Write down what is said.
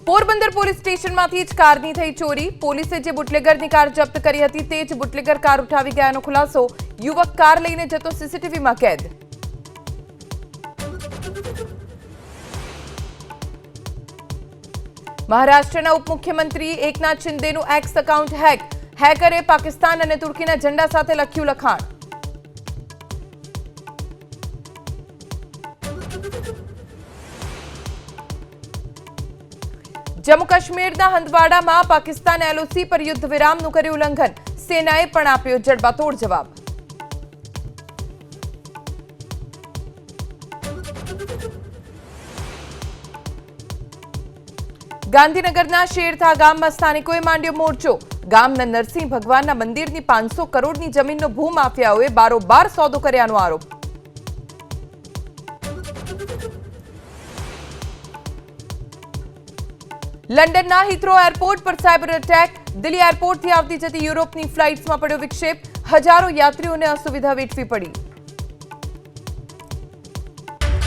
Porbandar police સ્ટેશનમાંથી જ કારની થઈ ચોરી। પોલીસે જે બુટલેગરની કાર જપ્ત કરી હતી તે જ બુટલેગર કાર ઉઠાવી ગયાનો ખુલાસો। યુવક કાર લઈને જતો સીસીટીવીમાં કેદ। મહારાષ્ટ્રના ઉપમુખ્યમંત્રી એકનાથ શિંદેનું એક્સ એકાઉન્ટ હેક। હેકરે પાકિસ્તાન અને તુર્કીના ઝંડા સાથે લખ્યું લખાણ। जम्मू काश्मीरना हंदवाड़ामां पाकिस्ताने एलओसी पर युद्ध विरामનું કર્યું ઉલ્લંઘન। સેનાએ પણ આપ્યો જડબાતોડ જવાબ। ગાંધીનગરના શેરથા ગામમાં સ્થાનિકોએ માંડ્યો મોરચો। ગામના નરસિંહ ભગવાનના મંદિરની 500 કરોડની જમીનનો ભૂમાફિયાઓએ બારોબાર સોદો કર્યાનો આરોપ। લંડનના હિથ્રો એરપોર્ટ પર સાયબર એટેક। દિલ્હી એરપોર્ટથી આવતી જતી યુરોપની ફ્લાઇટ્સમાં પડ્યો વિક્ષેપ। હજારો યાત્રીઓને અસુવિધા વેઠવી પડી।